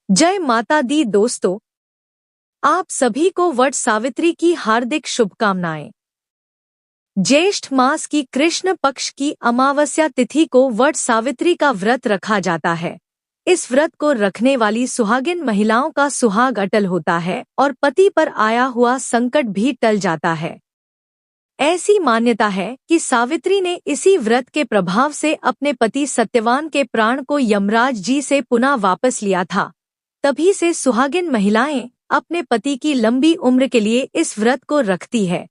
जय माता दी दोस्तों, आप सभी को वट सावित्री की हार्दिक शुभकामनाएं। ज्येष्ठ मास की कृष्ण पक्ष की अमावस्या तिथि को वट सावित्री का व्रत रखा जाता है। इस व्रत को रखने वाली सुहागिन महिलाओं का सुहाग अटल होता है और पति पर आया हुआ संकट भी टल जाता है। ऐसी मान्यता है कि सावित्री ने इसी व्रत के प्रभाव से अपने पति सत्यवान के प्राण को यमराज जी से पुनः वापस लिया था। तभी से सुहागिन महिलाएं अपने पति की लंबी उम्र के लिए इस व्रत को रखती है।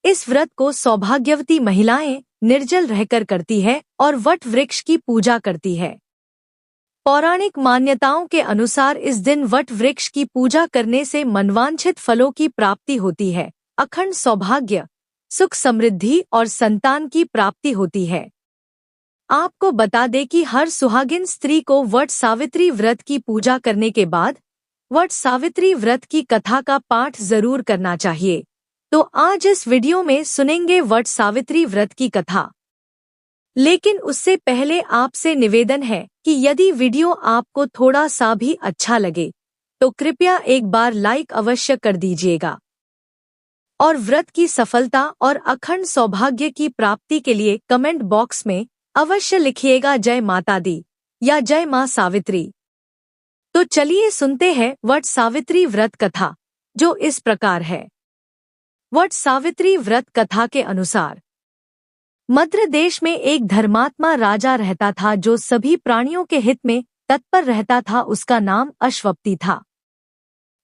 इस व्रत को सौभाग्यवती महिलाएं निर्जल रहकर करती है और वट वृक्ष की पूजा करती है। पौराणिक मान्यताओं के अनुसार इस दिन वट वृक्ष की पूजा करने से मनवांछित फलों की प्राप्ति होती है, अखंड सौभाग्य, सुख समृद्धि और संतान की प्राप्ति होती है। आपको बता दें कि हर सुहागिन स्त्री को वट सावित्री व्रत की पूजा करने के बाद वट सावित्री व्रत की कथा का पाठ जरूर करना चाहिए। तो आज इस वीडियो में सुनेंगे वट सावित्री व्रत की कथा। लेकिन उससे पहले आपसे निवेदन है कि यदि वीडियो आपको थोड़ा सा भी अच्छा लगे तो कृपया एक बार लाइक अवश्य कर दीजिएगा और व्रत की सफलता और अखंड सौभाग्य की प्राप्ति के लिए कमेंट बॉक्स में अवश्य लिखिएगा जय माता दी या जय मां सावित्री। तो चलिए सुनते हैं वट सावित्री व्रत कथा, जो इस प्रकार है। वट सावित्री व्रत कथा के अनुसार मद्र देश में एक धर्मात्मा राजा रहता था जो सभी प्राणियों के हित में तत्पर रहता था। उसका नाम अश्वपति था।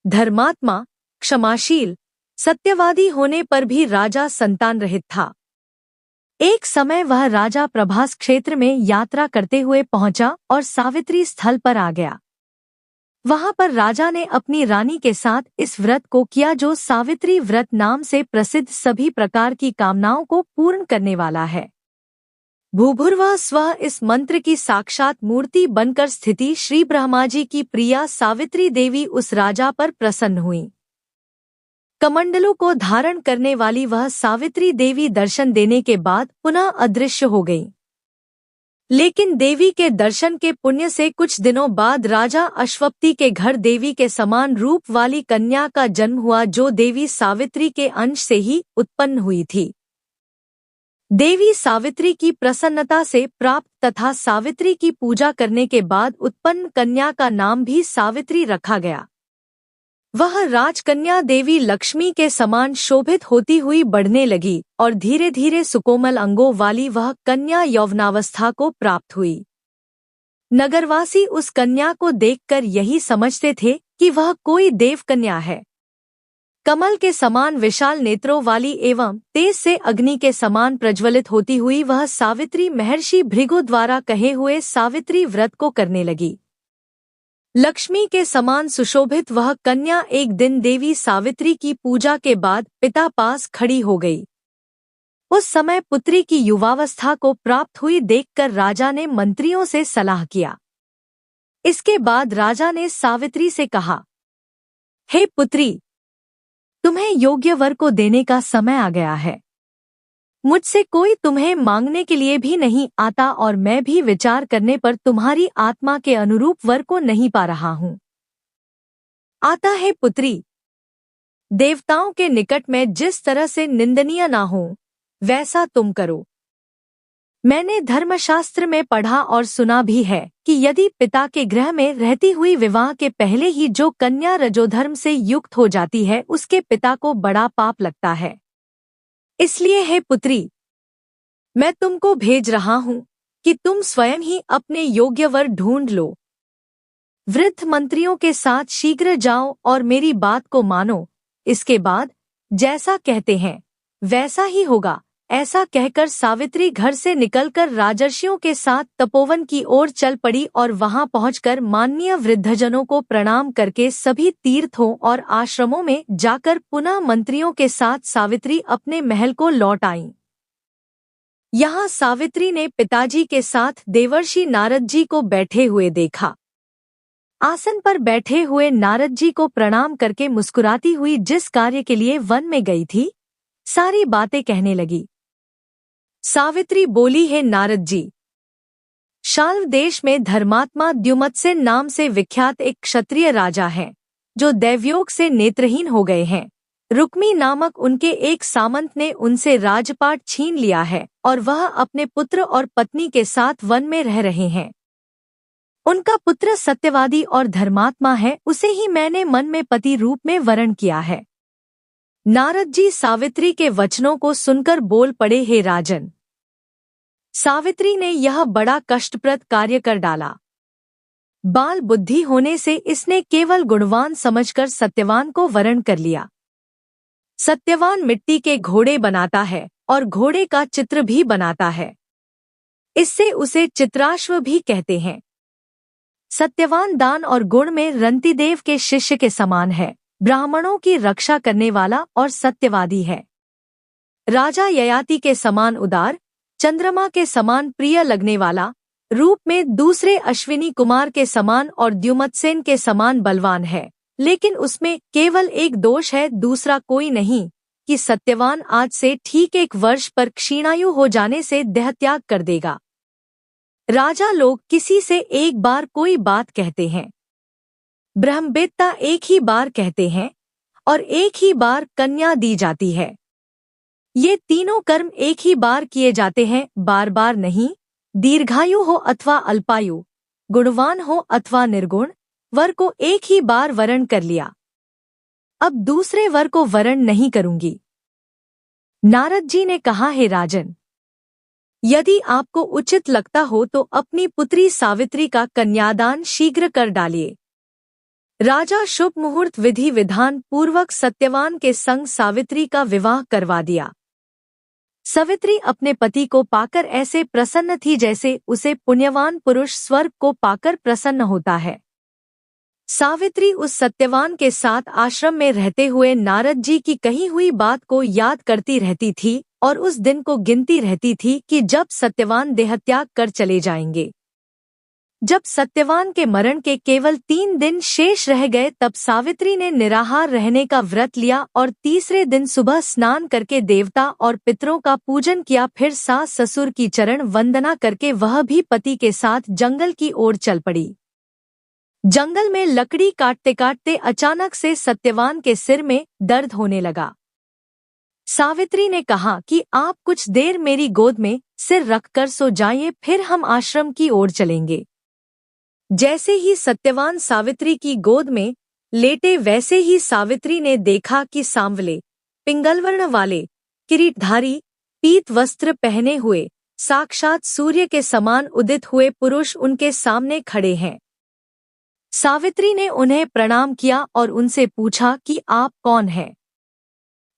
धर्मात्मा, क्षमाशील, सत्यवादी होने पर भी राजा संतान रहित था। एक समय वह राजा प्रभास क्षेत्र में यात्रा करते हुए पहुंचा और सावित्री स्थल पर आ गया। वहां पर राजा ने अपनी रानी के साथ इस व्रत को किया, जो सावित्री व्रत नाम से प्रसिद्ध सभी प्रकार की कामनाओं को पूर्ण करने वाला है। भूभुर्वः स्वः इस मंत्र की साक्षात मूर्ति बनकर स्थिति श्री ब्रह्मा जी की प्रिया सावित्री देवी उस राजा पर प्रसन्न हुई। कमंडलों को धारण करने वाली वह सावित्री देवी दर्शन देने के बाद पुनः अदृश्य हो गई। लेकिन देवी के दर्शन के पुण्य से कुछ दिनों बाद राजा अश्वपति के घर देवी के समान रूप वाली कन्या का जन्म हुआ, जो देवी सावित्री के अंश से ही उत्पन्न हुई थी। देवी सावित्री की प्रसन्नता से प्राप्त तथा सावित्री की पूजा करने के बाद उत्पन्न कन्या का नाम भी सावित्री रखा गया। वह राजकन्या देवी लक्ष्मी के समान शोभित होती हुई बढ़ने लगी और धीरे धीरे सुकोमल अंगों वाली वह कन्या यौवनावस्था को प्राप्त हुई। नगरवासी उस कन्या को देखकर यही समझते थे कि वह कोई देव कन्या है। कमल के समान विशाल नेत्रों वाली एवं तेज से अग्नि के समान प्रज्वलित होती हुई वह सावित्री महर्षि भृगु द्वारा कहे हुए सावित्री व्रत को करने लगी। लक्ष्मी के समान सुशोभित वह कन्या एक दिन देवी सावित्री की पूजा के बाद पिता पास खड़ी हो गई। उस समय पुत्री की युवावस्था को प्राप्त हुई देखकर राजा ने मंत्रियों से सलाह किया। इसके बाद राजा ने सावित्री से कहा, हे पुत्री, तुम्हें योग्य वर को देने का समय आ गया है। मुझसे कोई तुम्हें मांगने के लिए भी नहीं आता और मैं भी विचार करने पर तुम्हारी आत्मा के अनुरूप वर को नहीं पा रहा हूँ। आता है पुत्री, देवताओं के निकट में जिस तरह से निंदनीय ना हो वैसा तुम करो। मैंने धर्मशास्त्र में पढ़ा और सुना भी है कि यदि पिता के गृह में रहती हुई विवाह के पहले ही जो कन्या रजोधर्म से युक्त हो जाती है उसके पिता को बड़ा पाप लगता है। इसलिए हे पुत्री, मैं तुमको भेज रहा हूँ कि तुम स्वयं ही अपने योग्य वर ढूंढ लो। वृद्ध मंत्रियों के साथ शीघ्र जाओ और मेरी बात को मानो। इसके बाद जैसा कहते हैं वैसा ही होगा। ऐसा कहकर सावित्री घर से निकलकर राजर्षियों के साथ तपोवन की ओर चल पड़ी और वहां पहुंचकर माननीय वृद्धजनों को प्रणाम करके सभी तीर्थों और आश्रमों में जाकर पुनः मंत्रियों के साथ सावित्री अपने महल को लौट आई। यहाँ सावित्री ने पिताजी के साथ देवर्षि नारद जी को बैठे हुए देखा। आसन पर बैठे हुए नारद जी को प्रणाम करके मुस्कुराती हुई जिस कार्य के लिए वन में गई थी सारी बातें कहने लगी। सावित्री बोली, हे नारद जी, शाल्व देश में धर्मात्मा द्युमत्सेन नाम से विख्यात एक क्षत्रिय राजा हैं, जो दैवयोग से नेत्रहीन हो गए हैं। रुक्मी नामक उनके एक सामंत ने उनसे राजपाट छीन लिया है और वह अपने पुत्र और पत्नी के साथ वन में रह रहे हैं। उनका पुत्र सत्यवादी और धर्मात्मा है, उसे ही मैंने मन में पति रूप में वरण किया है। नारद जी सावित्री के वचनों को सुनकर बोल पड़े, हे राजन, सावित्री ने यह बड़ा कष्टप्रद कार्य कर डाला। बाल बुद्धि होने से इसने केवल गुणवान समझकर सत्यवान को वरण कर लिया। सत्यवान मिट्टी के घोड़े बनाता है और घोड़े का चित्र भी बनाता है, इससे उसे चित्राश्व भी कहते हैं। सत्यवान दान और गुण में रंतिदेव के शिष्य के समान है, ब्राह्मणों की रक्षा करने वाला और सत्यवादी है। राजा ययाति के समान उदार, चंद्रमा के समान प्रिय लगने वाला, रूप में दूसरे अश्विनी कुमार के समान और द्युमत्सेन के समान बलवान है, लेकिन उसमें केवल एक दोष है, दूसरा कोई नहीं, कि सत्यवान आज से ठीक 1 वर्ष पर क्षीणायु हो जाने से देहत्याग कर देगा। राजा लोग किसी से एक बार कोई बात कहते हैं, ब्रह्मवेत्ता एक ही बार कहते हैं और एक ही बार कन्या दी जाती है। ये तीनों कर्म एक ही बार किए जाते हैं, बार बार नहीं। दीर्घायु हो अथवा अल्पायु, गुणवान हो अथवा निर्गुण, वर को एक ही बार वरण कर लिया, अब दूसरे वर को वरण नहीं करूंगी। नारद जी ने कहा, हे राजन, यदि आपको उचित लगता हो तो अपनी पुत्री सावित्री का कन्यादान शीघ्र कर डालिए। राजा शुभ मुहूर्त विधि विधान पूर्वक सत्यवान के संग सावित्री का विवाह करवा दिया। सावित्री अपने पति को पाकर ऐसे प्रसन्न थी जैसे उसे पुण्यवान पुरुष स्वर्ग को पाकर प्रसन्न होता है। सावित्री उस सत्यवान के साथ आश्रम में रहते हुए नारद जी की कही हुई बात को याद करती रहती थी और उस दिन को गिनती रहती थी कि जब सत्यवान देहत्याग कर चले जाएंगे। जब सत्यवान के मरण के केवल 3 दिन शेष रह गए तब सावित्री ने निराहार रहने का व्रत लिया और तीसरे दिन सुबह स्नान करके देवता और पितरों का पूजन किया। फिर सास ससुर की चरण वंदना करके वह भी पति के साथ जंगल की ओर चल पड़ी। जंगल में लकड़ी काटते काटते अचानक से सत्यवान के सिर में दर्द होने लगा। सावित्री ने कहा कि आप कुछ देर मेरी गोद में सिर रखकर सो जाइए, फिर हम आश्रम की ओर चलेंगे। जैसे ही सत्यवान सावित्री की गोद में लेटे वैसे ही सावित्री ने देखा कि सांवले पिंगलवर्ण वाले किरीटधारी पीत वस्त्र पहने हुए साक्षात सूर्य के समान उदित हुए पुरुष उनके सामने खड़े हैं। सावित्री ने उन्हें प्रणाम किया और उनसे पूछा कि आप कौन हैं?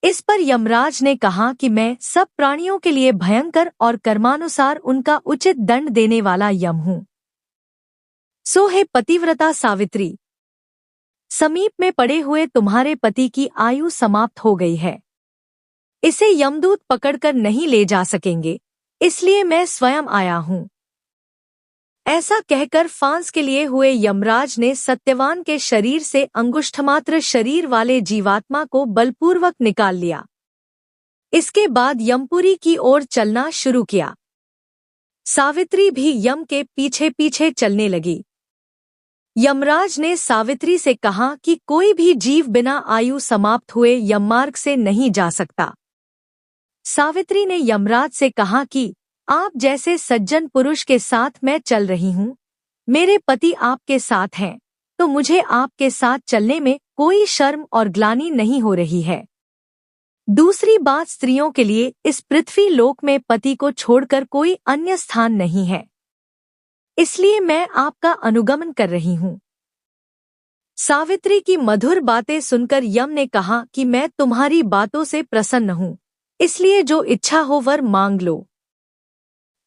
इस पर यमराज ने कहा कि मैं सब प्राणियों के लिए भयंकर और कर्मानुसार उनका उचित दंड देने वाला यम हूँ। सो हे पतिव्रता सावित्री, समीप में पड़े हुए तुम्हारे पति की आयु समाप्त हो गई है, इसे यमदूत पकड़कर नहीं ले जा सकेंगे, इसलिए मैं स्वयं आया हूँ। ऐसा कहकर फांस के लिए हुए यमराज ने सत्यवान के शरीर से अंगुष्ठमात्र शरीर वाले जीवात्मा को बलपूर्वक निकाल लिया। इसके बाद यमपुरी की ओर चलना शुरू किया। सावित्री भी यम के पीछे पीछे चलने लगी। यमराज ने सावित्री से कहा कि कोई भी जीव बिना आयु समाप्त हुए यममार्ग से नहीं जा सकता। सावित्री ने यमराज से कहा कि आप जैसे सज्जन पुरुष के साथ मैं चल रही हूँ, मेरे पति आपके साथ हैं, तो मुझे आपके साथ चलने में कोई शर्म और ग्लानि नहीं हो रही है। दूसरी बात, स्त्रियों के लिए इस पृथ्वी लोक में पति को छोड़कर कोई अन्य स्थान नहीं है, इसलिए मैं आपका अनुगमन कर रही हूँ। सावित्री की मधुर बातें सुनकर यम ने कहा कि मैं तुम्हारी बातों से प्रसन्न हूँ, इसलिए जो इच्छा हो वर मांग लो।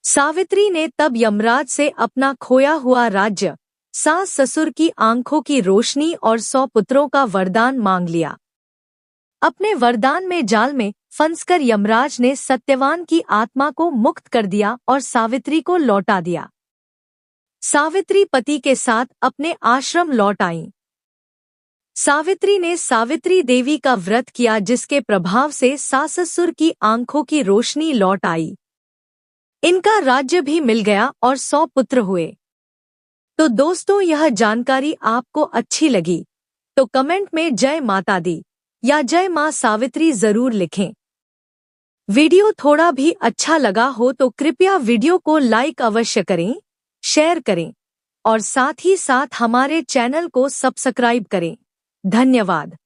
सावित्री ने तब यमराज से अपना खोया हुआ राज्य, सास ससुर की आंखों की रोशनी और 100 पुत्रों का वरदान मांग लिया। अपने वरदान में जाल में फंसकर यमराज ने सत्यवान की आत्मा को मुक्त कर दिया और सावित्री को लौटा दिया। सावित्री पति के साथ अपने आश्रम लौट आईं। सावित्री ने सावित्री देवी का व्रत किया, जिसके प्रभाव से सास ससुर की आंखों की रोशनी लौट आई। इनका राज्य भी मिल गया और 100 पुत्र हुए। तो दोस्तों, यह जानकारी आपको अच्छी लगी तो कमेंट में जय माता दी या जय मां सावित्री जरूर लिखें। वीडियो थोड़ा भी अच्छा लगा हो तो कृपया वीडियो को लाइक अवश्य करें, शेयर करें और साथ ही साथ हमारे चैनल को सब्सक्राइब करें। धन्यवाद।